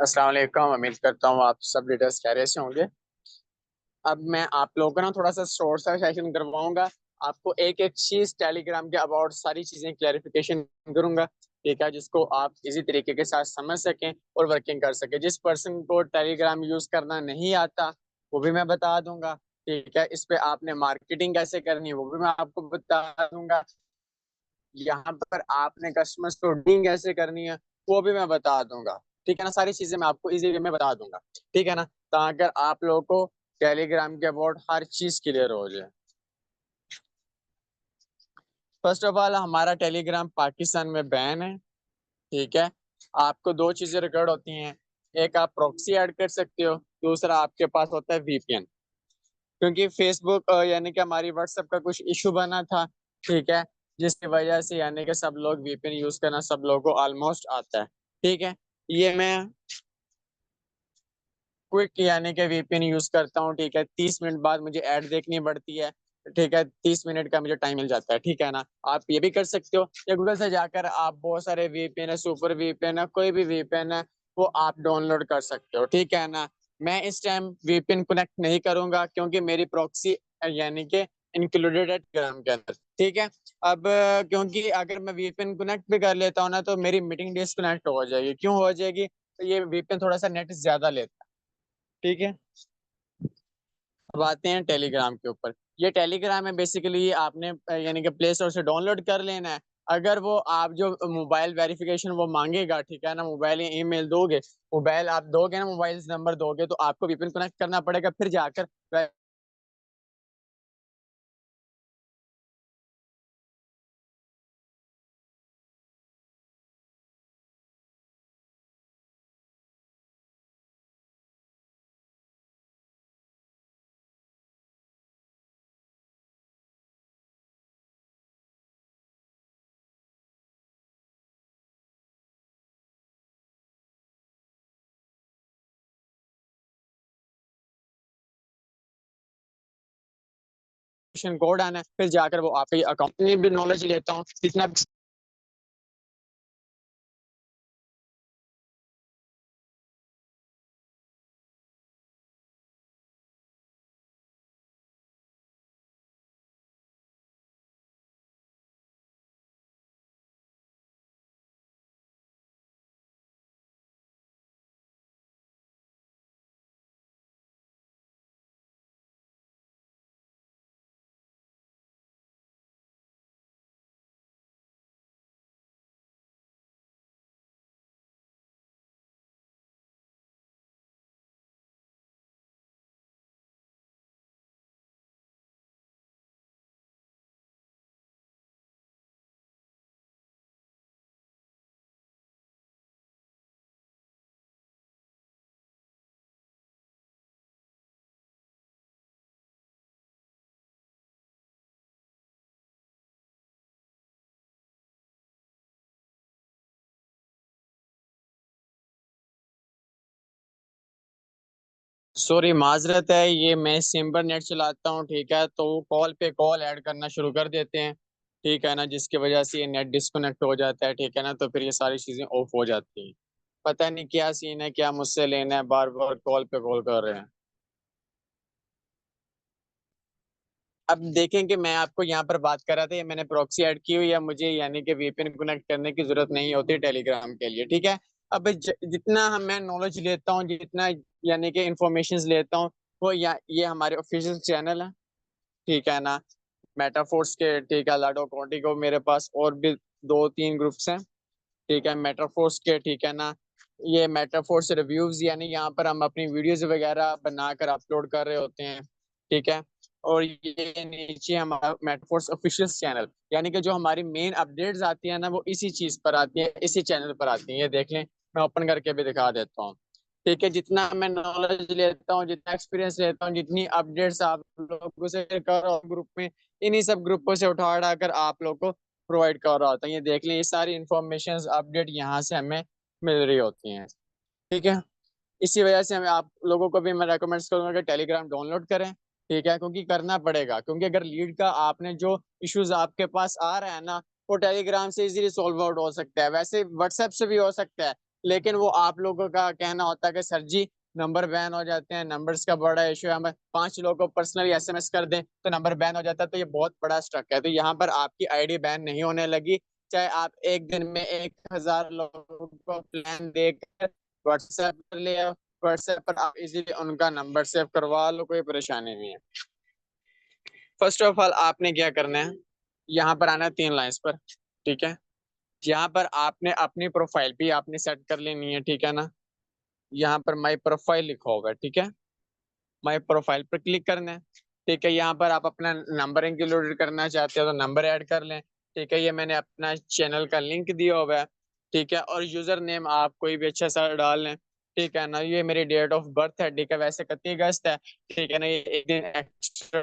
अस्सलाम वालेकुम। उम्मीद करता हूँ आप सब लीडर्स खैरियत से होंगे। अब मैं आप लोगों का ना थोड़ा सा शॉर्ट सा सेशन करवाऊंगा। आपको एक एक चीज टेलीग्राम के अबाउट सारी चीजें क्लैरिफिकेशन करूंगा, ठीक है, जिसको आप इजी तरीके के साथ समझ सकें और वर्किंग कर सकें। जिस पर्सन को टेलीग्राम यूज करना नहीं आता वो भी मैं बता दूंगा, ठीक है। इस पे आपने मार्केटिंग कैसे करनी है वो भी मैं आपको बता दूंगा। यहाँ पर आपने कस्टमर्स को डीलिंग कैसे करनी है वो भी मैं बता दूंगा, ठीक है ना। सारी चीजें मैं आपको इजी वे में बता दूंगा, ठीक है ना, ताकि आप लोगों को टेलीग्राम के अबाउट हर चीज क्लियर हो जाए। फर्स्ट ऑफ ऑल हमारा टेलीग्राम पाकिस्तान में बैन है, ठीक है। आपको दो चीजें रिकॉर्ड होती हैं। एक आप प्रॉक्सी ऐड कर सकते हो, दूसरा आपके पास होता है वीपीएन। क्योंकि फेसबुक यानी कि हमारी व्हाट्सएप का कुछ इशू बना था, ठीक है, जिसकी वजह से यानी कि सब लोग वीपीएन यूज करना सब लोगों को ऑलमोस्ट आता है, ठीक है। ये मैं क्विक यानी कि वीपीएन यूज करता हूँ, ठीक है। 30 मिनट बाद मुझे ऐड देखनी पड़ती है, ठीक है। 30 मिनट का मुझे टाइम मिल जाता है, ठीक है ना। आप ये भी कर सकते हो या गूगल से जाकर आप बहुत सारे वीपीएन है, सुपर वीपीएन है, कोई भी वीपीएन है वो आप डाउनलोड कर सकते हो, ठीक है ना। मैं इस टाइम वीपीएन कनेक्ट नहीं करूंगा क्योंकि मेरी प्रॉक्सी यानी कि इंक्लूडेड है टेलीग्राम के अंदर, ठीक है। अब क्योंकि अगर मैं वीपीएन कनेक्ट भी कर लेता हूँ ना तो मेरी मीटिंग डिस्कनेक्ट हो जाएगी। क्यों हो जाएगी? तो ये वीपीएन थोड़ा सा नेट ज्यादा लेता है, ठीक है। अब आते हैं टेलीग्राम के ऊपर। ये टेलीग्राम है बेसिकली आपने यानी कि प्ले स्टोर से डाउनलोड कर लेना है। अगर वो आप जो मोबाइल वेरिफिकेशन वो मांगेगा, ठीक है ना, मोबाइल या ईमेल दोगे, मोबाइल आप दोगे ना, मोबाइल नंबर दोगे तो आपको वीपीएन कनेक्ट करना पड़ेगा, फिर जाकर कोड आना है, फिर जाकर वो आपके अकाउंट में भी नॉलेज लेता हूँ जितना। सॉरी, माजरत है, ये मैं सिम्बर नेट चलाता हूँ, ठीक है, तो कॉल पे कॉल ऐड करना शुरू कर देते हैं, ठीक है ना, जिसकी वजह से ये नेट डिस्कनेक्ट हो जाता है, ठीक है ना, तो फिर ये सारी चीजें ऑफ हो जाती हैं। पता नहीं क्या सीन है, क्या मुझसे लेना है, बार बार कॉल पे कॉल कर रहे हैं। अब देखें कि मैं आपको यहाँ पर बात कर रहा था, ये मैंने प्रॉक्सी ऐड की हुई है, मुझे यानी कि वीपीएन कनेक्ट करने की जरूरत नहीं होती टेलीग्राम के लिए, ठीक है। अब जितना हम मैं नॉलेज लेता हूँ, जितना यानी कि इंफॉर्मेशन लेता हूँ, वो ये हमारे ऑफिशियल चैनल है, ठीक है ना, मेटाफोर्स के, ठीक है, लाडो को मेरे पास और भी दो तीन ग्रुप्स हैं, ठीक है, मेटाफोर्स के, ठीक है ना। ये मेटाफोर्स रिव्यूज यानी यहाँ पर हम अपनी वीडियोस वगैरह बनाकर अपलोड कर रहे होते हैं, ठीक है। और ये नीचे हमारा मेटाफोर्स ऑफिशियल चैनल, यानी कि जो हमारी मेन अपडेट्स आती है ना वो इसी चीज पर आती है, इसी चैनल पर आती है। ये देख लें, मैं ओपन करके भी दिखा देता हूँ, ठीक है। जितना मैं नॉलेज लेता हूँ, जितना एक्सपीरियंस लेता हूँ, जितनी अपडेट्स आप लोगों से कर रहा हूँ ग्रुप में, इन्हीं सब ग्रुपों से उठा उठा कर आप लोग को प्रोवाइड कर रहा होता है। ये देख लें, ये सारी इंफॉर्मेशन अपडेट यहाँ से हमें मिल रही होती हैं, ठीक है। इसी वजह से हमें आप लोगों को भी मैं रेकमेंड करूंगा कि टेलीग्राम डाउनलोड करें, ठीक है, क्योंकि करना पड़ेगा। क्योंकि अगर लीड का आपने जो इश्यूज आपके पास आ रहा है ना, वो टेलीग्राम से इजीली सॉल्व आउट हो सकता है, वैसे व्हाट्सएप से भी हो सकता है, लेकिन वो आप लोगों का कहना होता है कि सर जी नंबर बैन हो जाते हैं, नंबर्स का बड़ा इशू है, हमें 5 लोगों को पर्सनली एसएमएस कर दें तो नंबर बैन हो जाता है। तो ये बहुत बड़ा स्ट्रक है। तो यहाँ पर आपकी आईडी बैन नहीं होने लगी, चाहे आप एक दिन में 1,000 लोगों को प्लान देकर व्हाट्सएप कर लिया, व्हाट्सएप पर आप इजीली उनका नंबर सेव करवा लो, कोई परेशानी नहीं है। फर्स्ट ऑफ ऑल आपने क्या करना है, यहाँ पर आना है 3 लाइन्स पर, ठीक है। यहाँ पर आपने अपनी प्रोफाइल भी आपने सेट कर लेनी है, ठीक है ना। यहाँ पर माई प्रोफाइल लिखा होगा, ठीक है। माई प्रोफाइल पर क्लिक करना है, ठीक है। यहाँ पर आप अपना नंबर इंक्लूड करना चाहते हो तो नंबर ऐड कर लें, ठीक है। ये मैंने अपना चैनल का लिंक दिया हुआ है, ठीक है। और यूजर नेम आप कोई भी अच्छा सा डाल लें, ठीक है ना। ये मेरी डेट ऑफ बर्थ है, ठीक है, वैसे 31 अगस्त है, ठीक है ना। ये एक दिन एक्स्ट्रा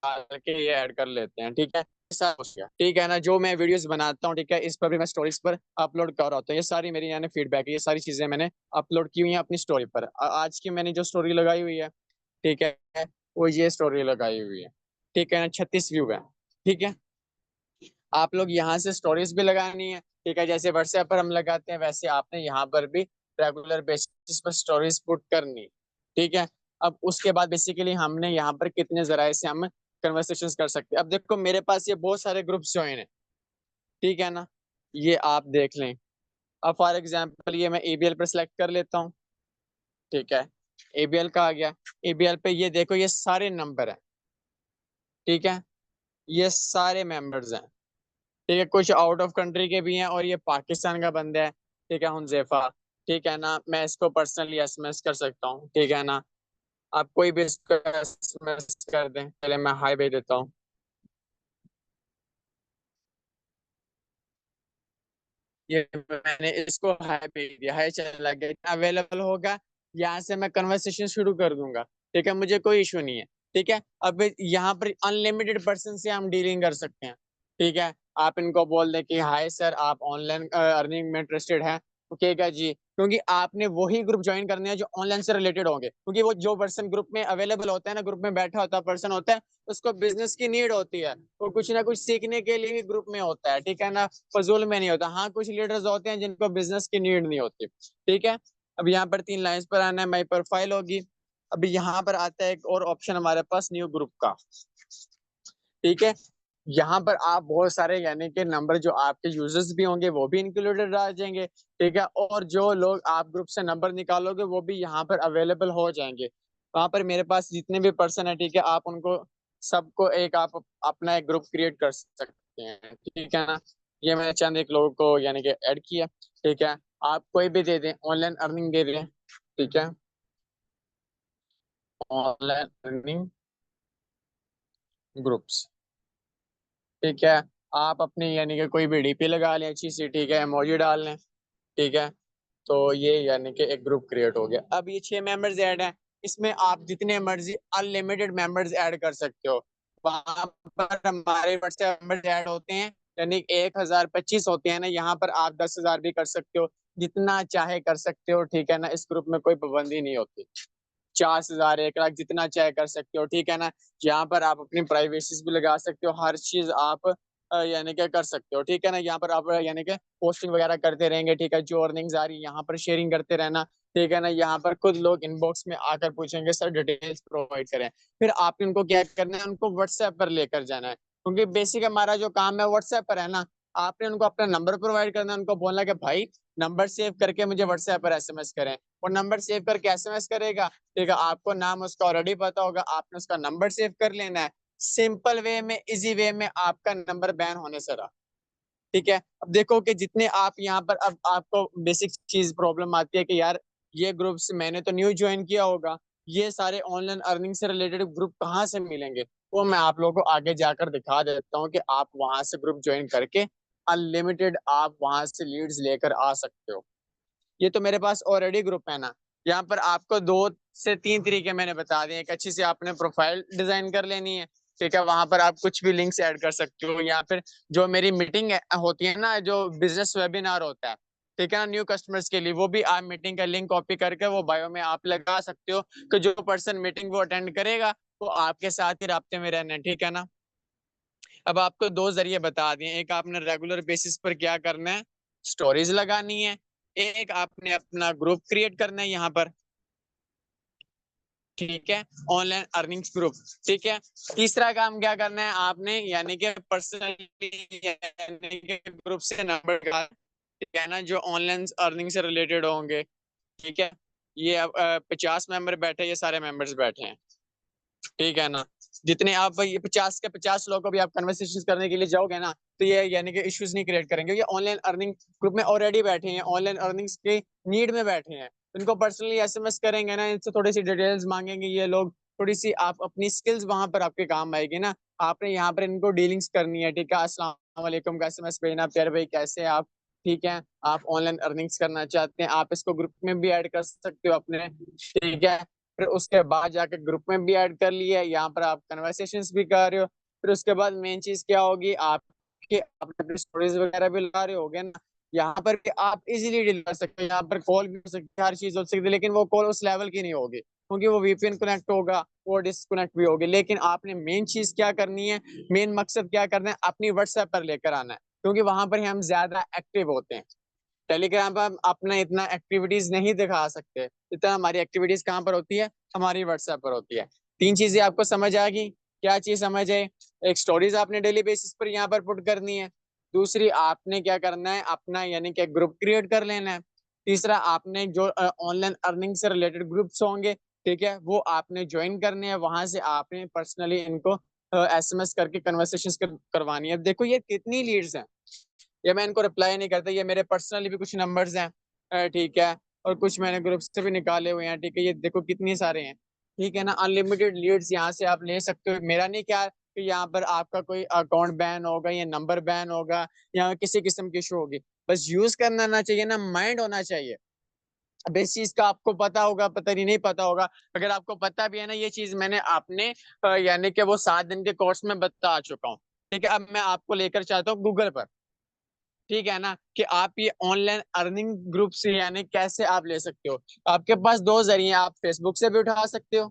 डाल के ये ऐड कर लेते हैं, ठीक है। ऐसा हो गया, ठीक है ना। जो मैं वीडियोस बनाता हूँ, ठीक है, इस पर भी मैं स्टोरीज पर अपलोड कर रहा होता हूँ। ये सारी मेरी यानी फीडबैक है, ये सारी चीजें मैंने अपलोड की हुई हैं अपनी स्टोरी पर। आज की मैंने जो स्टोरी लगाई हुई है, ठीक है, वो ये स्टोरी लगाई हुई है, ठीक है ना। 36 व्यू है, ठीक है। आप लोग यहाँ से स्टोरीज भी लगानी है, ठीक है। जैसे व्हाट्सएप पर हम लगाते हैं वैसे आपने यहाँ पर भी रेगुलर बेसिस पर स्टोरीज पुट करनी, ठीक है। अब उसके बाद बेसिकली हमने यहाँ पर कितने जराये से हम कन्वर्सेशन कर सकते हैं। अब देखो मेरे पास ये बहुत सारे ग्रुप्स ज्वाइन है, ठीक है ना। ये आप देख लें। अब फॉर एग्जाम्पल ये मैं एबीएल पर सिलेक्ट कर लेता हूँ, ठीक है। एबीएल का आ गया। एबीएल पे ये देखो ये सारे नंबर है, ठीक है। ये सारे मेंबर्स हैं, ठीक है। कुछ आउट ऑफ कंट्री के भी हैं और ये पाकिस्तान का बंदा है, ठीक है, हुनजेफा, ठीक है ना। मैं इसको पर्सनली एसएमएस कर सकता हूँ, ठीक है ना। आप कोई भी इसको एसएमएस कर दें, पहले मैं हाई भेज देता हूँ। ये मैंने इसको हाई भेज दिया, हाई चला गया, अवेलेबल होगा, यहाँ से मैं कन्वर्सेशन शुरू कर दूंगा, ठीक है। मुझे कोई इशू नहीं है, ठीक है। अब यहाँ पर अनलिमिटेड पर्सन से हम डीलिंग कर सकते हैं, ठीक है। आप इनको बोल दें कि हाय सर, आप ऑनलाइन अर्निंग में इंटरेस्टेड हैं, ठीक है जी। क्योंकि आपने वही ग्रुप ज्वाइन करने हैं जो ऑनलाइन से रिलेटेड होंगे, क्योंकि वो जो पर्सन ग्रुप में अवेलेबल होता है ना, ग्रुप में बैठा होता पर्सन होता है, उसको बिजनेस की नीड होती है, वो कुछ ना कुछ सीखने के लिए भी ग्रुप में होता है, ठीक है ना। फजूल में नहीं होता। हाँ, कुछ लीडर्स होते हैं जिनको बिजनेस की नीड नहीं होती, ठीक है। अब यहाँ पर 3 लाइन्स पर आना है, माई प्रोफाइल होगी। अभी यहाँ पर आता है एक और ऑप्शन हमारे पास, न्यू ग्रुप का, ठीक है। यहाँ पर आप बहुत सारे यानी कि नंबर जो आपके यूजर्स भी होंगे वो भी इंक्लूडेड आ जाएंगे, ठीक है। और जो लोग आप ग्रुप से नंबर निकालोगे वो भी यहाँ पर अवेलेबल हो जाएंगे। वहां पर मेरे पास जितने भी पर्सन है, ठीक है, आप उनको सबको एक आप अपना एक ग्रुप क्रिएट कर सकते हैं, ठीक है ना। ये मैंने चंद एक लोगों को यानी कि ऐड किया, ठीक है। आप कोई भी दे दें, ऑनलाइन अर्निंग दे दें, ठीक है। ऑनलाइन अर्निंग ग्रुप्स, ठीक है। आप अपनी यानी कि कोई भी डीपी लगा लें अच्छी सी, ठीक है, इमोजी डाल लें, ठीक है। तो ये यानी कि एक ग्रुप क्रिएट हो गया। अब ये 6 मेंबर्स ऐड हैं, इसमें आप जितने मर्जी अनलिमिटेड मेंबर्स ऐड कर सकते हो। वहां पर हमारे व्हाट्सएप मेंबर्स ऐड होते हैं, यानी 1,025 होते हैं ना, यहाँ पर आप 10,000 भी कर सकते हो, जितना चाहे कर सकते हो, ठीक है ना। इस ग्रुप में कोई पाबंदी नहीं होती। 50,000, 1 लाख जितना चाहे कर सकते हो, ठीक है ना। यहाँ पर आप अपनी प्राइवेसी भी लगा सकते हो, हर चीज आप यानी कि कर सकते हो, ठीक है ना। यहाँ पर आप यानी कि पोस्टिंग वगैरह करते रहेंगे, ठीक है। जो अर्निंग्स आ रही है यहाँ पर शेयरिंग करते रहना, ठीक है ना। यहाँ पर खुद लोग इनबॉक्स में आकर पूछेंगे सर डिटेल्स प्रोवाइड करें, फिर आप इनको क्या करना है, उनको व्हाट्सएप पर लेकर जाना है, क्योंकि बेसिक हमारा जो काम है व्हाट्सएप पर है ना। आपने उनको अपना नंबर प्रोवाइड करना है, उनको बोलना कि भाई नंबर सेव करके मुझे व्हाट्सएप पर एसएमएस करें। और नंबर सेव करके एसएमएस करेगा, ठीक है। आपको नाम उसका ऑलरेडी पता होगा, आपने उसका नंबर सेव कर लेना है। सिंपल वे में, इजी वे में आपका नंबर बैन होने से रहा, ठीक है। अब देखो कि जितने आप यहाँ पर, अब आपको बेसिक चीज प्रॉब्लम आती है कि यार ये ग्रुप्स मैंने तो न्यू ज्वाइन किया होगा, ये सारे ऑनलाइन अर्निंग से रिलेटेड ग्रुप कहाँ से मिलेंगे। वो मैं आप लोगों को आगे जाकर दिखा देता हूँ कि आप वहां से ग्रुप ज्वाइन करके अनलिमिटेड आप वहां से लीड्स लेकर आ सकते हो। ये तो मेरे पास ऑलरेडी ग्रुप है ना। यहाँ पर आपको 2 से 3 तरीके मैंने बता दिए। एक अच्छी से आपने प्रोफाइल डिजाइन कर लेनी है, ठीक है। वहां पर आप कुछ भी लिंक्स ऐड कर सकते हो, या फिर जो मेरी मीटिंग होती है ना, जो बिजनेस वेबिनार होता है, ठीक है ना, न्यू कस्टमर्स के लिए, वो भी आप मीटिंग का लिंक कॉपी करके वो बायो में आप लगा सकते हो कि जो पर्सन मीटिंग वो अटेंड करेगा वो आपके साथ ही राब्ते में रहना है, ठीक है ना। अब आपको 2 जरिए बता दिए, एक आपने रेगुलर बेसिस पर क्या करना है, स्टोरीज लगानी है, एक आपने अपना ग्रुप क्रिएट करना है यहाँ पर, ठीक है, ऑनलाइन अर्निंग्स ग्रुप, ठीक है। तीसरा काम क्या करना है आपने, यानी कि पर्सनली, यानी कि ग्रुप से नंबर, ठीक है ना, जो ऑनलाइन अर्निंग से रिलेटेड होंगे, ठीक है। ये अब 50 मेंबर बैठे, ये सारे मेंबर्स बैठे हैं, ठीक है ना। जितने आप ये 50 के 50 लोगों को भी आप कन्वर्सेशन करने के लिए जाओगे ना, तो ये यानी कि इश्यूज नहीं क्रिएट करेंगे। ये ऑनलाइन अर्निंग ग्रुप में ऑलरेडी बैठे हैं, ऑनलाइन अर्निंग्स की नीड में बैठे हैं, इनको पर्सनली एसएमएस करेंगे ना, इनसे थोड़ी सी डिटेल्स मांगेंगे ये लोग, थोड़ी सी आप अपनी स्किल्स वहां पर आपके काम आएगी ना। आपने यहाँ पर इनको डीलिंग्स करनी है, ठीक है, अस्सलाम वालेकुम का एसएमएस भेजना, प्यारे भाई कैसे हैं आप, ठीक है, आप ऑनलाइन अर्निंग्स करना चाहते हैं, आप इसको ग्रुप में भी ऐड कर सकते हो अपने, ठीक है। फिर उसके बाद जाके ग्रुप में भी ऐड कर लिया, यहाँ पर आप कन्वर्सेशंस भी कर रहे हो। फिर उसके बाद मेन चीज क्या होगी, आपके अपने स्टोरीज वगैरह भी लगा रहे होगे ना, यहाँ पर भी आप इजीली डील कर सकते हो, यहाँ पर कॉल भी हो सकती है, हर चीज हो सकती है, लेकिन वो कॉल उस लेवल की नहीं होगी, क्योंकि वो वीपीएन कनेक्ट होगा, वो डिस्कनेक्ट भी होगी। लेकिन आपने मेन चीज क्या करनी है, मेन मकसद क्या करना है, अपनी व्हाट्सएप पर लेकर आना है, क्योंकि वहां पर हम ज्यादा एक्टिव होते हैं। टेलीग्राम पर हम अपना इतना एक्टिविटीज नहीं दिखा सकते, इतना हमारी एक्टिविटीज कहाँ पर होती है, हमारी व्हाट्सएप पर होती है। तीन चीजें आपको समझ आ गई, क्या चीज समझ है, एक स्टोरीज आपने डेली बेसिस पर यहाँ पर पुट करनी है, दूसरी आपने क्या करना है, अपना यानी कि ग्रुप क्रिएट कर लेना है, तीसरा आपने जो ऑनलाइन अर्निंग से रिलेटेड ग्रुप्स होंगे, ठीक है, वो आपने ज्वाइन करने हैं, वहां से आपने पर्सनली इनको एसएमएस करके कन्वर्सेशन करवानी है। देखो ये कितनी लीड्स हैं, ये मैं इनको रिप्लाई नहीं करता, ये मेरे पर्सनली भी कुछ नंबर्स हैं, ठीक है, और कुछ मैंने ग्रुप से भी निकाले हुए हैं, ठीक है, ये देखो कितने सारे हैं, ठीक है ना। अनलिमिटेड लीड्स यहाँ से आप ले सकते हो। मेरा नहीं क्या कि यहाँ पर आपका कोई अकाउंट बैन होगा या नंबर बैन होगा या किसी किस्म की इशू होगी, बस यूज करना ना चाहिए ना, माइंड होना चाहिए। अब इस चीज का आपको पता होगा, पता नहीं पता होगा, अगर आपको पता भी है ना, ये चीज मैंने आपने यानी कि वो 7 दिन के कोर्स में बता चुका हूँ, ठीक है। अब मैं आपको लेकर चाहता हूँ गूगल पर, ठीक है ना, कि आप ये ऑनलाइन अर्निंग ग्रुप से यानी कैसे आप ले सकते हो। आपके पास दो जरिए, आप फेसबुक से भी उठा सकते हो,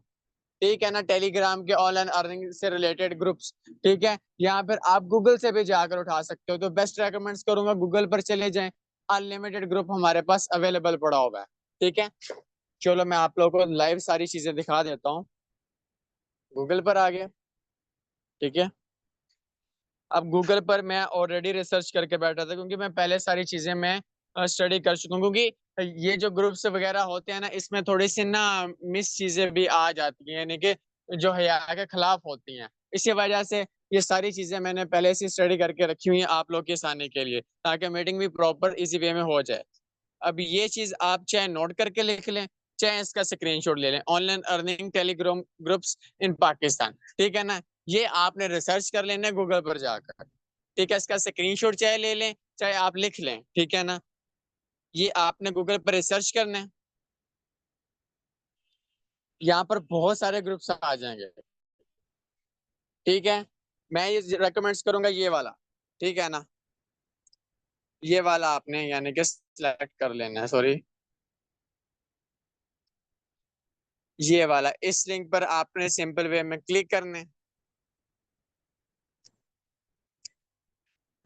ठीक है ना, टेलीग्राम के ऑनलाइन अर्निंग से रिलेटेड ग्रुप्स, ठीक है, या फिर आप गूगल से भी जाकर उठा सकते हो। तो बेस्ट रेकमेंड्स करूंगा गूगल पर चले जाएं, अनलिमिटेड ग्रुप हमारे पास अवेलेबल पड़ा होगा है, ठीक है। चलो मैं आप लोगों को लाइव सारी चीजें दिखा देता हूँ। गूगल पर आ गया, ठीक है। अब गूगल पर मैं ऑलरेडी रिसर्च करके बैठा था, क्योंकि मैं पहले सारी चीजें मैं स्टडी कर चुका हूँ, क्योंकि ये जो ग्रुप्स वगैरह होते हैं ना, इसमें थोड़ी सी ना मिस चीजें भी आ जाती हैं, यानी कि जो हया के खिलाफ होती हैं। इसी वजह से ये सारी चीजें मैंने पहले से स्टडी करके रखी हुई हैं आप लोग के आने के लिए, ताकि मीटिंग भी प्रॉपर इजी वे में हो जाए। अब ये चीज आप चाहे नोट करके लिख लें, चाहे इसका स्क्रीनशॉट ले लें, online earning Telegram groups in Pakistan, ठीक है ना। ये आपने रिसर्च कर लेना है गूगल पर जाकर, ठीक है, इसका स्क्रीनशॉट चाहे ले लें चाहे आप लिख लें, ठीक है ना। ये आपने गूगल पर रिसर्च करना है, यहाँ पर बहुत सारे ग्रुप्स आ जाएंगे, ठीक है। मैं ये रेकमेंड करूंगा ये वाला, ठीक है ना, ये वाला आपने यानी कि सिलेक्ट कर लेना है, सॉरी, ये वाला, इस लिंक पर आपने सिंपल वे में क्लिक करना है।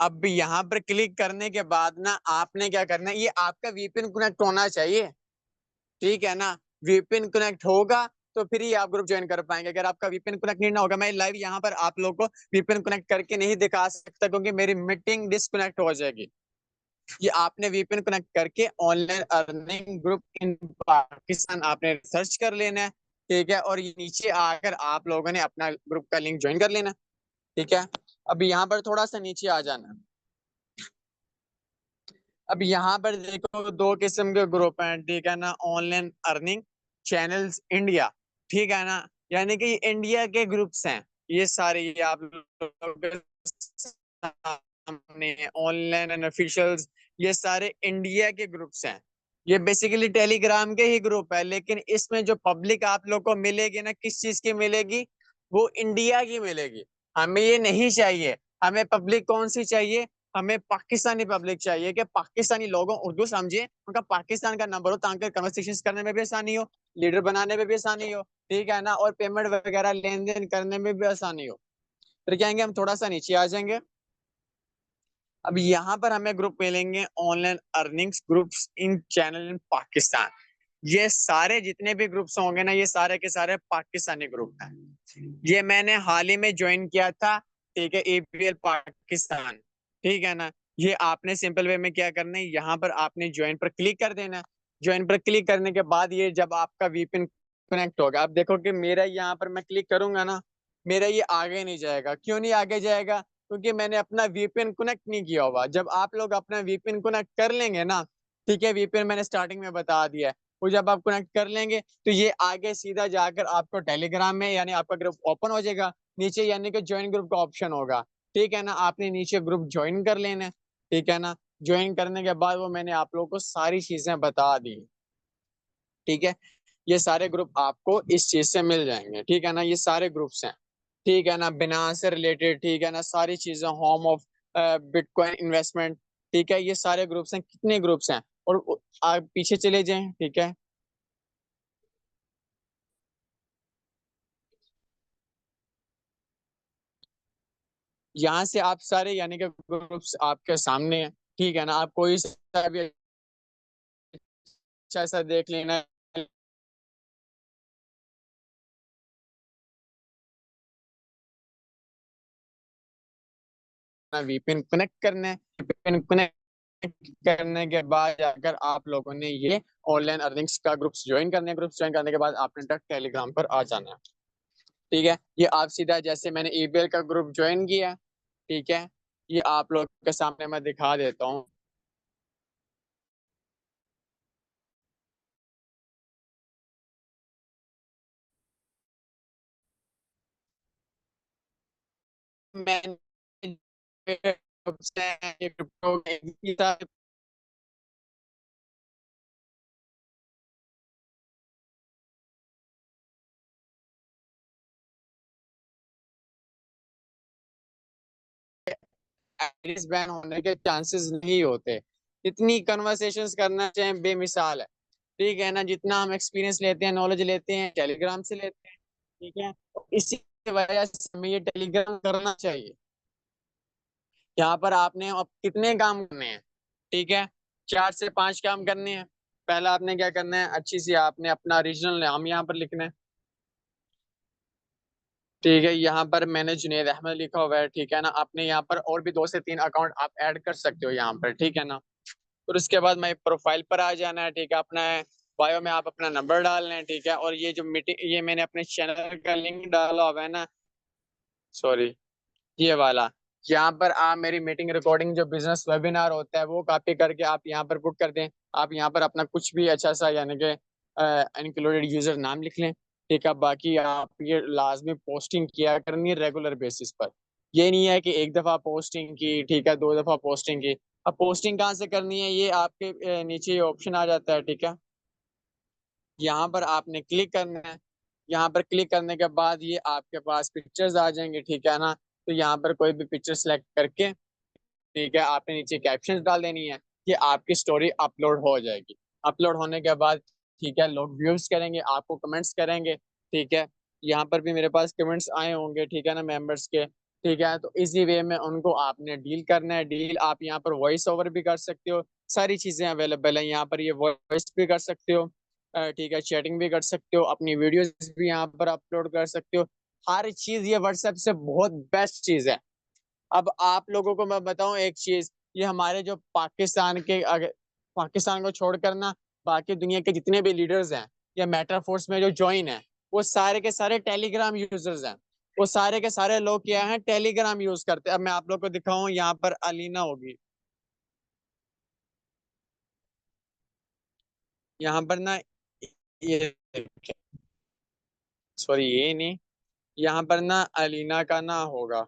अब यहाँ पर क्लिक करने के बाद ना आपने क्या करना है, ये आपका वीपीएन कनेक्ट होना चाहिए, ठीक है ना। वीपीएन कनेक्ट होगा तो फिर ही आप ग्रुप ज्वाइन कर पाएंगे। अगर आपका वीपीएन कनेक्ट नहीं ना होगा, मैं लाइव यहाँ पर आप लोगों को वीपीएन कनेक्ट करके नहीं दिखा सकता, क्योंकि मेरी मीटिंग डिस्कनेक्ट हो जाएगी। ये आपने वीपीएन कनेक्ट करके online earning group in Pakistan आपने सर्च कर लेना है, ठीक है, और ये नीचे आकर आप लोगों ने अपना ग्रुप का लिंक ज्वाइन कर लेना, ठीक है। अब यहाँ पर थोड़ा सा नीचे आ जाना। अब यहाँ पर देखो दो किस्म के ग्रुप हैं, ठीक है ना, ऑनलाइन अर्निंग चैनल्स इंडिया, ठीक है ना, यानी कि इंडिया के ग्रुप्स हैं ये सारे, ये आप लोगों के सामने ऑनलाइन एंड ऑफिशियल्स, ये सारे इंडिया के ग्रुप्स हैं। ये बेसिकली टेलीग्राम के ही ग्रुप है, लेकिन इसमें जो पब्लिक आप लोग को मिलेगी ना, किस चीज की मिलेगी, वो इंडिया की मिलेगी। हमें ये नहीं चाहिए, हमें पब्लिक कौन सी चाहिए, हमें पाकिस्तानी पब्लिक चाहिए, कि पाकिस्तानी लोगों उर्दू समझे, उनका पाकिस्तान का नंबर हो, ताकि कन्वर्सेशन करने में भी आसानी हो, लीडर बनाने में भी आसानी हो, ठीक है ना, और पेमेंट वगैरह लेन देन करने में भी आसानी हो। फिर क्या, हम थोड़ा सा नीचे आ जाएंगे। अब यहाँ पर हमें ग्रुप मिलेंगे online earnings groups in channel in Pakistan. ये सारे जितने भी ग्रुप्स होंगे ना, ये सारे के सारे पाकिस्तानी ग्रुप हैं। ये मैंने हाल ही में ज्वाइन किया था, ठीक है, एपीएल पाकिस्तान, ठीक है ना। ये आपने सिंपल वे में क्या करना है, यहाँ पर आपने ज्वाइन पर क्लिक कर देना है। ज्वाइन पर क्लिक करने के बाद ये जब आपका वीपीएन कनेक्ट होगा, आप देखो कि मेरा यहाँ पर मैं क्लिक करूंगा ना, मेरा ये आगे नहीं जाएगा। क्यों नहीं आगे जाएगा? क्योंकि मैंने अपना वीपीएन कनेक्ट नहीं किया हुआ। जब आप लोग अपना वीपीएन कनेक्ट कर लेंगे ना, ठीक है, वीपीएन मैंने स्टार्टिंग में बता दिया है, वो जब आप कनेक्ट कर लेंगे तो ये आगे सीधा जाकर आपको टेलीग्राम में यानी आपका ग्रुप ओपन हो जाएगा। नीचे यानी कि ज्वाइन ग्रुप का ऑप्शन होगा, ठीक है ना। आपने नीचे ग्रुप ज्वाइन कर लेना है, ठीक है ना। ज्वाइन करने के बाद वो मैंने आप लोगों को सारी चीजें बता दी, ठीक है। ये सारे ग्रुप आपको इस चीज से मिल जाएंगे, ठीक है ना। ये सारे ग्रुप्स हैं, ठीक है ना, बिनांस से रिलेटेड, ठीक है ना, सारी चीजें, होम ऑफ बिटकॉइन इन्वेस्टमेंट, ठीक है। ये सारे ग्रुप्स हैं, कितने ग्रुप्स हैं। और आप पीछे चले जाएं, ठीक है। यहाँ से आप सारे यानी कि ग्रुप्स आपके सामने हैं, ठीक है ना। आप कोई सा भी अच्छा सा देख लेना, वीपीएन कनेक्ट करना है। वीपीएन कनेक्ट करने के बाद जाकर आप लोगों ने ये ऑनलाइन अर्निंग्स का ग्रुप्स ज्वाइन करने हैं। ग्रुप्स ज्वाइन करने के बाद आपने डायरेक्ट टेलीग्राम पर आ जाना है, ठीक है। ये आप सीधा जैसे मैंने ईबीएल का ग्रुप ज्वाइन किया, ठीक है, ये आप लोग के सामने मैं दिखा देता हूँ। मैंने आईडीज बैन होने के चांसेस नहीं होते। इतनी कन्वर्सेशंस करना चाहे बेमिसाल है, ठीक है ना। जितना हम एक्सपीरियंस लेते हैं, नॉलेज लेते हैं, टेलीग्राम से लेते हैं, ठीक है। तो इसी वजह से हमें ये टेलीग्राम करना चाहिए। यहाँ पर आपने अब कितने काम करने हैं, ठीक है, 4 से 5 काम करने हैं। पहला आपने क्या करना है, अच्छी सी आपने अपना रीजनल नाम यहाँ पर लिखना है, ठीक है। यहाँ पर मैंने जुनेद अहमद लिखा हुआ है, ठीक है ना। आपने यहाँ पर और भी 2 से 3 अकाउंट आप ऐड कर सकते हो यहाँ पर, ठीक है ना। फिर उसके बाद मैं प्रोफाइल पर आ जाना है, ठीक है। अपना बायो में आप अपना नंबर डालना है, ठीक है। और ये जो मीटिंग, ये मैंने अपने चैनल का लिंक डाला हुआ है ना, सॉरी, ये वाला, यहाँ पर आप मेरी मीटिंग रिकॉर्डिंग जो बिजनेस वेबिनार होता है वो कॉपी करके आप यहाँ पर बुक कर दें। आप यहाँ पर अपना कुछ भी अच्छा सा यानी कि इंक्लूडेड यूजर नाम लिख लें, ठीक है। बाकी आप ये लाजमी पोस्टिंग किया करनी है रेगुलर बेसिस पर। ये नहीं है कि एक दफा पोस्टिंग की, ठीक है, 2 दफा पोस्टिंग की। अब पोस्टिंग कहाँ से करनी है, ये आपके नीचे ऑप्शन आ जाता है, ठीक है। यहाँ पर आपने क्लिक करना है। यहाँ पर क्लिक करने के बाद ये आपके पास पिक्चर्स आ जाएंगे, ठीक है ना। तो यहाँ पर कोई भी पिक्चर सेलेक्ट करके, ठीक है, आपने नीचे कैप्शन डाल देनी है कि आपकी स्टोरी अपलोड हो जाएगी। अपलोड होने के बाद, ठीक है, लोग व्यूज करेंगे, आपको कमेंट्स करेंगे, ठीक है। यहाँ पर भी मेरे पास कमेंट्स आए होंगे, ठीक है ना, मेंबर्स के, ठीक है। तो इसी वे में उनको आपने डील करना है। डील आप यहाँ पर वॉइस ओवर भी कर सकते हो, सारी चीजें अवेलेबल है यहाँ पर। ये वॉइस भी कर सकते हो, ठीक है, चैटिंग भी कर सकते हो, अपनी वीडियोस भी यहाँ पर अपलोड कर सकते हो। हर चीज ये व्हाट्सएप से बहुत बेस्ट चीज है। अब आप लोगों को मैं बताऊं एक चीज, ये हमारे जो पाकिस्तान के पाकिस्तान को छोड़कर ना बाकी दुनिया के जितने भी लीडर्स हैं या मेटा फोर्स में जो ज्वाइन है, वो सारे के सारे टेलीग्राम यूजर्स हैं। वो सारे के सारे लोग क्या हैं, टेलीग्राम यूज करते हैं। अब मैं आप लोग को दिखाऊं, यहाँ पर अलीना होगी, यहाँ पर ना, ये, सॉरी, ये नहीं, यहाँ पर ना अलीना का ना होगा।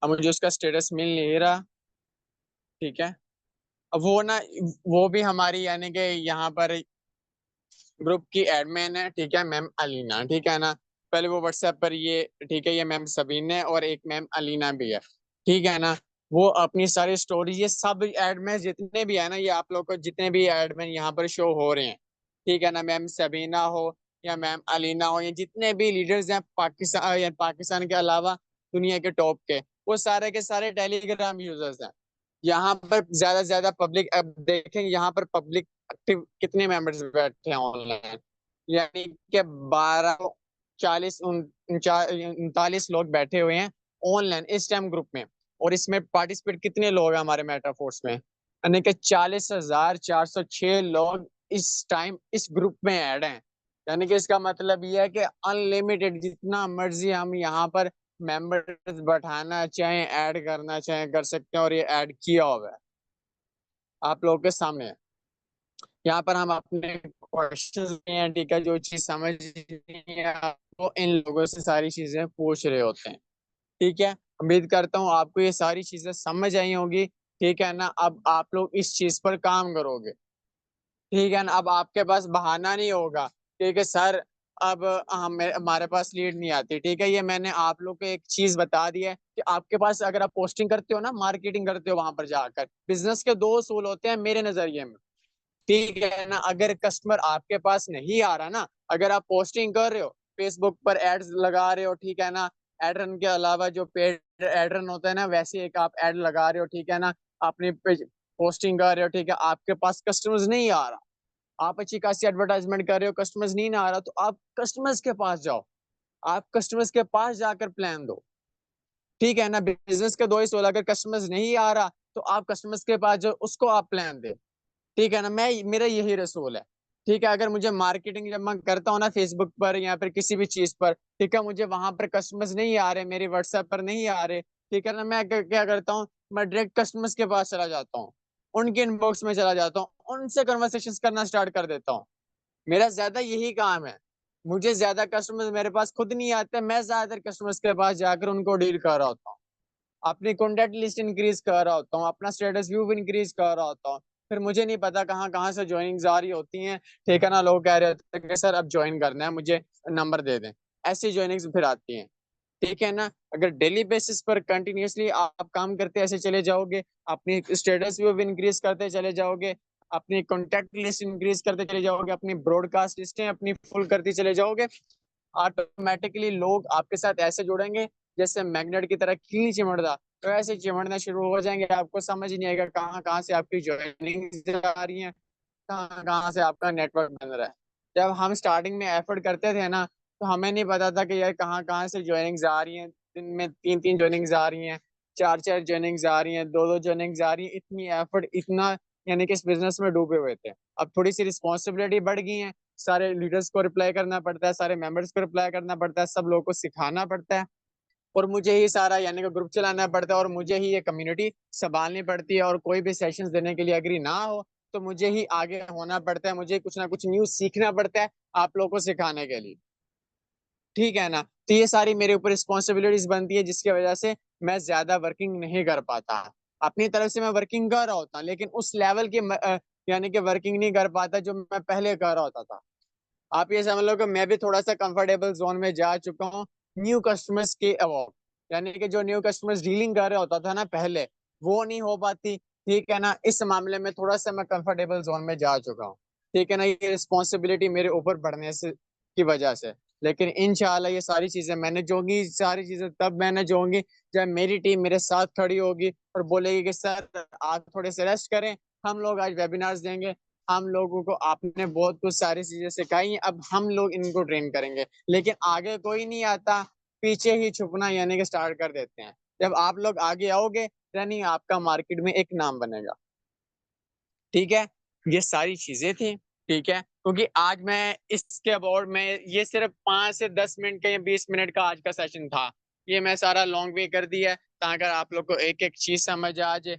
अब मुझे उसका स्टेटस मिल नहीं रहा, ठीक है। अब वो ना, वो भी हमारी यानी कि यहाँ पर ग्रुप की एडमिन है, ठीक है, मैम अलीना, ठीक है ना। पहले वो व्हाट्सएप पर ये, ठीक है, ये मैम सबीन है और एक मैम अलीना भी है, ठीक है ना। वो अपनी सारी स्टोरी, ये सब एडमिन जितने भी है ना, ये आप लोग को जितने भी एडमिन यहाँ पर शो हो रहे हैं, ठीक है ना, मैम सबीना हो, या मैम अलीना हो, या जितने भी लीडर्स हैं पाकिस्तान या पाकिस्तान के अलावा दुनिया के टॉप के, वो सारे के सारे टेलीग्राम यूजर्स हैं। यहाँ पर ज्यादा से ज्यादा पब्लिक, अब देखेंगे यहाँ पर पब्लिक एक्टिव कितने मेंबर्स बैठे हैं ऑनलाइन, यानी कि 39 लोग बैठे हुए हैं ऑनलाइन इस टाइम ग्रुप में। और इसमें पार्टिसिपेट कितने लोग हैं हमारे मेटाफोर्स में, यानी कि 40,406 लोग इस टाइम इस ग्रुप में ऐड हैं। यानी कि इसका मतलब ये है कि अनलिमिटेड जितना मर्जी हम यहाँ पर मेंबर्स बैठाना चाहें, ऐड करना चाहें, कर सकते हैं। और ये ऐड किया हुआ है आप लोगों के सामने। यहाँ पर हम अपने क्वेश्चंस हैं, ठीक है, जो चीज समझ नहीं है आपको, इन लोगों से सारी चीजें पूछ रहे होते हैं। ठीक है, उम्मीद करता हूँ आपको ये सारी चीजें समझ आई होंगी। ठीक है ना, अब आप लोग इस चीज पर काम करोगे। ठीक है ना, अब आपके पास बहाना नहीं होगा। ठीक है सर, अब हमारे पास लीड नहीं आती। ठीक है, ये मैंने आप लोग को एक चीज बता दी है कि आपके पास अगर आप पोस्टिंग करते हो ना, मार्केटिंग करते हो वहां पर जाकर, बिजनेस के दो उसूल होते हैं मेरे नजरिए में। ठीक है ना, अगर कस्टमर आपके पास नहीं आ रहा ना, अगर आप पोस्टिंग कर रहे हो, फेसबुक पर एड्स लगा रहे हो, ठीक है ना, एड रन के अलावा जो पेड एड रन होता है ना, वैसे एक आप एड लगा रहे हो, ठीक है ना, अपनी पोस्टिंग कर रहे हो, ठीक है, आपके पास कस्टमर्स नहीं आ रहा, आप अच्छी खासी एडवर्टाइजमेंट कर रहे हो, कस्टमर्स नहीं ना आ रहा, तो आप कस्टमर्स के पास जाओ, आप कस्टमर्स के पास जाकर प्लान दो। ठीक है ना, बिजनेस के दो ही सोल, अगर कस्टमर्स नहीं आ रहा तो आप कस्टमर्स के पास जाओ, उसको आप प्लान दे। ठीक है ना, मैं मेरा यही रसूल है। ठीक है, अगर मुझे मार्केटिंग जब मैं करता हूँ ना फेसबुक पर या फिर किसी भी चीज पर, ठीक है, मुझे वहां पर कस्टमर्स नहीं आ रहे, मेरे व्हाट्सएप पर नहीं आ रहे, ठीक है ना, मैं क्या करता हूँ, मैं डायरेक्ट कस्टमर्स के पास चला जाता हूँ, उनके इनबॉक्स में चला जाता हूँ, उनसे कन्वर्सेशन करना स्टार्ट कर देता हूँ। मेरा ज्यादा यही काम है। मुझे ज्यादा कस्टमर्स मेरे पास खुद नहीं आते, मैं ज्यादातर कस्टमर्स के पास जाकर उनको डील कर रहा होता हूँ, अपनी कॉन्टेक्ट लिस्ट इंक्रीज कर रहा होता हूँ, अपना स्टेटस व्यू भी इंक्रीज कर रहा होता हूँ। फिर मुझे नहीं पता कहाँ कहाँ से ज्वाइनिंग्स आ रही होती हैं। ठीक है ना, लोग कह रहे होते हैं कि सर अब ज्वाइन करना है, मुझे नंबर दे दें, ऐसी ज्वाइनिंग्स फिर आती हैं। ठीक है ना, अगर डेली बेसिस पर कंटिन्यूअसली आप काम करते ऐसे चले जाओगे, अपनी स्टेटस व्यू भी इंक्रीज करते चले जाओगे, अपनी कॉन्टेक्ट लिस्ट इंक्रीज करते चले जाओगे, अपनी ब्रॉडकास्ट लिस्टें अपनी फुल करते चले जाओगे, ऑटोमेटिकली लोग आपके साथ ऐसे जुड़ेंगे जैसे मैग्नेट की तरह कील चिमड़दा, तो ऐसे चिमड़ना शुरू हो जाएंगे, आपको समझ ही नहीं आएगा कहाँ कहाँ से आपकी ज्वाइनिंग आ रही है, कहाँ कहाँ से आपका नेटवर्क बन रहा है। जब हम स्टार्टिंग में एफर्ट करते थे ना, तो हमें नहीं पता था कि यार कहाँ कहाँ से ज्वाइनिंग्स आ रही हैं, दिन में तीन तीन ज्वाइनिंग्स आ रही हैं, चार चार ज्वाइनिंग्स आ रही हैं, दो दो ज्वाइनिंग्स आ रही हैं, इतनी एफर्ट इतना, यानी कि इस बिजनेस में डूबे हुए थे। अब थोड़ी सी रिस्पॉन्सिबिलिटी बढ़ गई है, सारे लीडर्स को रिप्लाई करना पड़ता है, सारे मेंबर्स को रिप्लाई करना पड़ता है, सब लोगों को सिखाना पड़ता है, और मुझे ही सारा यानी कि ग्रुप चलाना पड़ता है, और मुझे ही ये कम्युनिटी संभालनी पड़ती है, और कोई भी सेशंस देने के लिए अग्री ना हो तो मुझे ही आगे होना पड़ता है, मुझे कुछ ना कुछ न्यूज सीखना पड़ता है आप लोगों को सिखाने के लिए। ठीक है ना, तो ये सारी मेरे ऊपर रिस्पॉन्सिबिलिटीज बनती है, जिसकी वजह से मैं ज्यादा वर्किंग नहीं कर पाता। अपनी तरफ से मैं वर्किंग कर रहा होता, लेकिन उस लेवल की यानी कि वर्किंग नहीं कर पाता जो मैं पहले कर रहा होता था। आप ये समझ लो कि मैं भी थोड़ा सा कंफर्टेबल जोन में जा चुका हूँ न्यू कस्टमर्स के अबाउट, यानी कि जो न्यू कस्टमर्स डीलिंग कर रहा होता था ना पहले, वो नहीं हो पाती। ठीक है ना, इस मामले में थोड़ा सा मैं कंफर्टेबल जोन में जा चुका हूँ। ठीक है ना, ये रिस्पॉन्सिबिलिटी मेरे ऊपर बढ़ने से की वजह से। लेकिन इंशाल्लाह ये सारी चीजें मैनेज होंगी, सारी चीजें तब मैनेज होंगी जब मेरी टीम मेरे साथ खड़ी होगी और बोलेगी कि सर आप थोड़े से रेस्ट करें, हम लोग आज वेबिनार्स देंगे, हम लोगों को आपने बहुत कुछ सारी चीजें सिखाई हैं, अब हम लोग इनको ट्रेन करेंगे। लेकिन आगे कोई नहीं आता, पीछे ही छुपना यानी कि स्टार्ट कर देते हैं। जब आप लोग आगे आओगे, यानी आपका मार्केट में एक नाम बनेगा। ठीक है, ये सारी चीजें थी। ठीक है, क्योंकि आज मैं इसके अबाउट में, ये सिर्फ 5 से 10 मिनट का या 20 मिनट का आज का सेशन था, ये मैं सारा लॉन्ग वे कर दिया है ताकि आप लोग को एक एक चीज समझ आ जाए।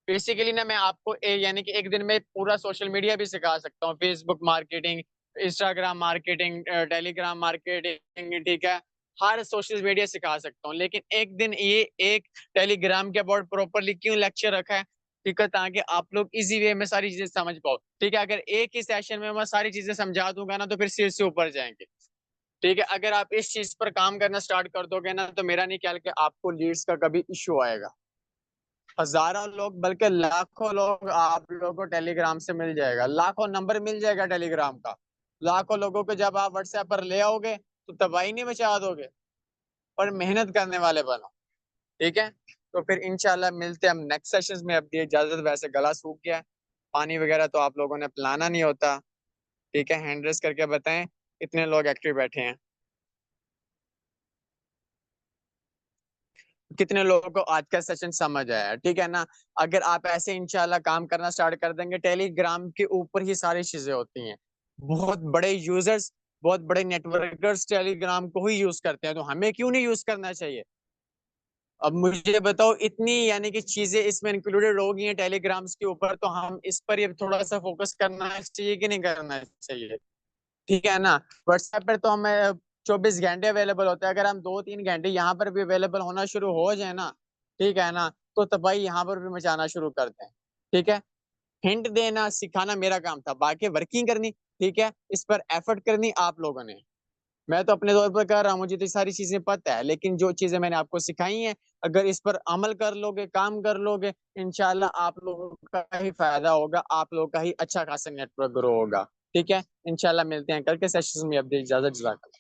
बेसिकली ना मैं आपको यानी कि एक दिन में पूरा सोशल मीडिया भी सिखा सकता हूँ, Facebook marketing, Instagram marketing, Telegram marketing, ठीक है, हर सोशल मीडिया सिखा सकता हूँ। लेकिन एक दिन ये एक टेलीग्राम के अबाउट प्रॉपरली क्यों लेक्चर रखा है, ठीक है, ताकि आप लोग इजी वे में सारी चीजें समझ पाओ। ठीक है, अगर एक ही सेशन में मैं सारी चीजें समझा दूंगा ना, तो फिर सिर से ऊपर जाएंगे। ठीक है, अगर आप इस चीज पर काम करना स्टार्ट कर दोगे ना, तो मेरा नहीं ख्याल कि आपको लीड्स का कभी इशू आएगा। हजारों लोग बल्कि लाखों लोग आप लोगों को टेलीग्राम से मिल जाएगा, लाखों नंबर मिल जाएगा टेलीग्राम का। लाखों लोगों को जब आप व्हाट्सएप पर ले आओगे तो तबाही नहीं मचा दोगे, पर मेहनत करने वाले बनो। ठीक है, तो फिर इंशाल्लाह मिलते हैं हम नेक्स्ट सेशंस में। अब दिए इजाजत, वैसे गला सूख गया है, पानी वगैरह तो आप लोगों ने पिलाना नहीं होता। ठीक है, हैंड रेस करके बताएं कितने लोग एक्टिव बैठे हैं, कितने लोगों को आज का सेशन समझ आया। ठीक है ना, अगर आप ऐसे इंशाल्लाह काम करना स्टार्ट कर देंगे, टेलीग्राम के ऊपर ही सारी चीजें होती हैं। बहुत बड़े यूजर्स, बहुत बड़े नेटवर्कर्स टेलीग्राम को ही यूज करते हैं, तो हमें क्यों नहीं यूज करना चाहिए? अब मुझे बताओ, इतनी यानी कि चीजें इसमें इंक्लूडेड हो गई हैं टेलीग्राम्स के ऊपर, तो हम इस पर ये थोड़ा सा फोकस करना चाहिए कि नहीं करना चाहिए? ठीक है ना, व्हाट्सएप पर तो हमें 24 घंटे अवेलेबल होते हैं, अगर हम 2-3 घंटे यहाँ पर भी अवेलेबल होना शुरू हो जाए ना, ठीक है ना, तो भाई यहाँ पर भी मचाना शुरू करते हैं। ठीक है, हिंट देना सिखाना मेरा काम था, बाकी वर्किंग करनी, ठीक है, इस पर एफर्ट करनी आप लोगों ने। मैं तो अपने तौर पर कर रहा हूँ, मुझे तो सारी चीजें पता है, लेकिन जो चीजें मैंने आपको सिखाई हैं, अगर इस पर अमल कर लोगे, काम कर लोगे, इंशाल्लाह आप लोगों का ही फायदा होगा, आप लोगों का ही अच्छा खासा नेटवर्क ग्रो होगा। ठीक है, इंशाल्लाह मिलते हैं कल के सेशन में। अब इजाजत, जज़ाकल्लाह।